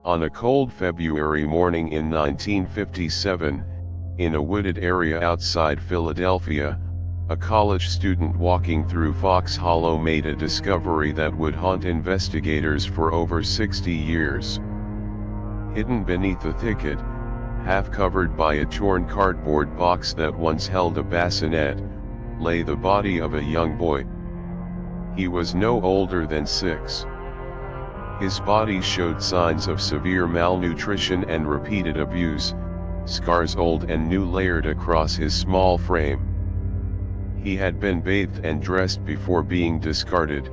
On a cold February morning in 1957, in a wooded area outside Philadelphia, a college student walking through Fox Hollow made a discovery that would haunt investigators for over 60 years. Hidden beneath a thicket, half covered by a torn cardboard box that once held a bassinet, lay the body of a young boy. He was no older than 6. His body showed signs of severe malnutrition and repeated abuse, scars old and new layered across his small frame. He had been bathed and dressed before being discarded,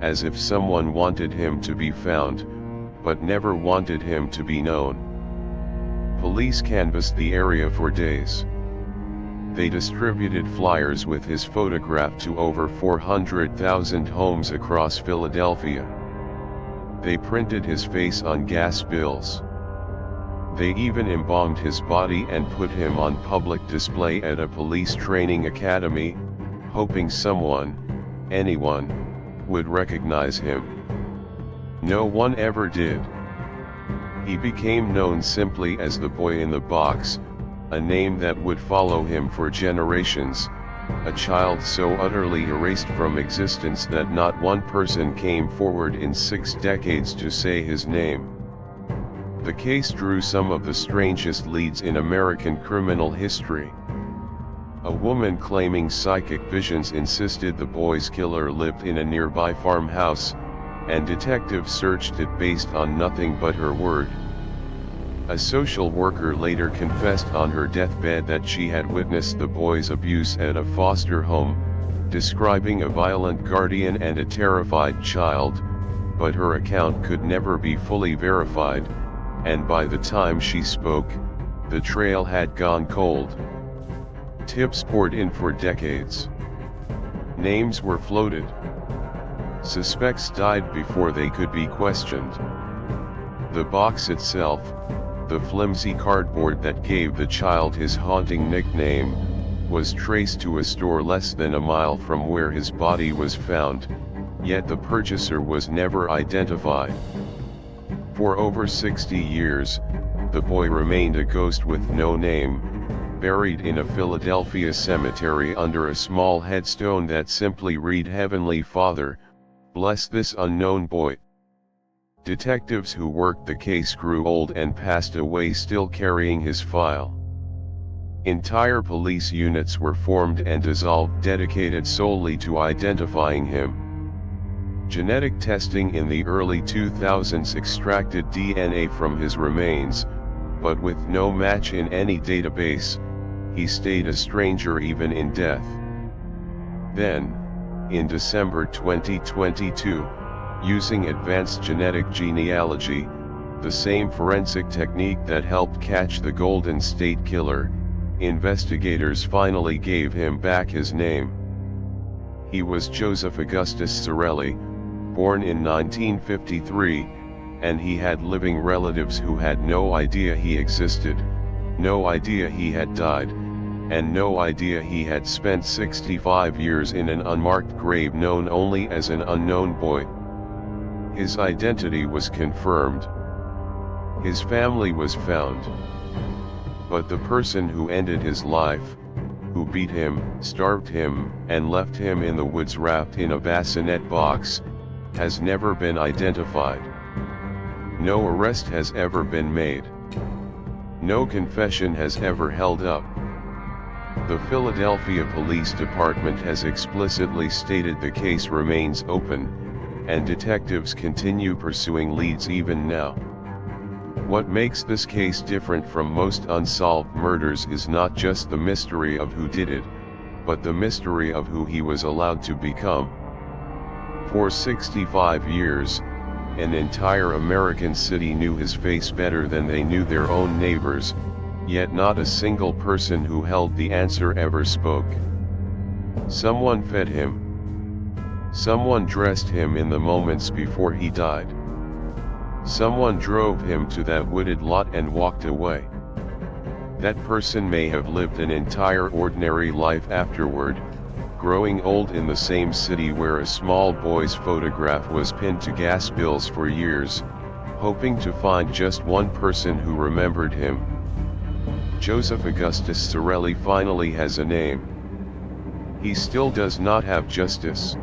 as if someone wanted him to be found, but never wanted him to be known. Police canvassed the area for days. They distributed flyers with his photograph to over 400,000 homes across Philadelphia. They printed his face on gas bills. They even embalmed his body and put him on public display at a police training academy, hoping anyone, would recognize him. No one ever did. He became known simply as the boy in the box, a name that would follow him for generations, a child so utterly erased from existence that not one person came forward in 6 decades to say his name. The case drew some of the strangest leads in American criminal history. A woman claiming psychic visions insisted the boy's killer lived in a nearby farmhouse, and detectives searched it based on nothing but her word. A social worker later confessed on her deathbed that she had witnessed the boy's abuse at a foster home, describing a violent guardian and a terrified child, but her account could never be fully verified, and by the time she spoke, the trail had gone cold. Tips poured in for decades. Names were floated. Suspects died before they could be questioned. The box itself, the flimsy cardboard that gave the child his haunting nickname, was traced to a store less than a mile from where his body was found, yet the purchaser was never identified. For over 60 years, the boy remained a ghost with no name, buried in a Philadelphia cemetery under a small headstone that simply read "Heavenly Father, bless this unknown boy." Detectives who worked the case grew old and passed away still carrying his file. Entire police units were formed and dissolved dedicated solely to identifying him. Genetic testing in the early 2000s extracted DNA from his remains, but with no match in any database, he stayed a stranger even in death. Then, in December 2022, using advanced genetic genealogy, the same forensic technique that helped catch the Golden State Killer, investigators finally gave him back his name. He was Joseph Augustus Zarelli, born in 1953, and he had living relatives who had no idea he existed, no idea he had died, and no idea he had spent 65 years in an unmarked grave known only as an unknown boy. His identity was confirmed. His family was found. But the person who ended his life, who beat him, starved him, and left him in the woods wrapped in a bassinet box, has never been identified. No arrest has ever been made. No confession has ever held up. The Philadelphia Police Department has explicitly stated the case remains open, and detectives continue pursuing leads even now. What makes this case different from most unsolved murders is not just the mystery of who did it, but the mystery of who he was allowed to become. For 65 years, an entire American city knew his face better than they knew their own neighbors, yet not a single person who held the answer ever spoke. Someone fed him. Someone dressed him in the moments before he died. Someone drove him to that wooded lot and walked away. That person may have lived an entire ordinary life afterward, growing old in the same city where a small boy's photograph was pinned to gas bills for years, hoping to find just one person who remembered him. Joseph Augustus Zarelli finally has a name. He still does not have justice.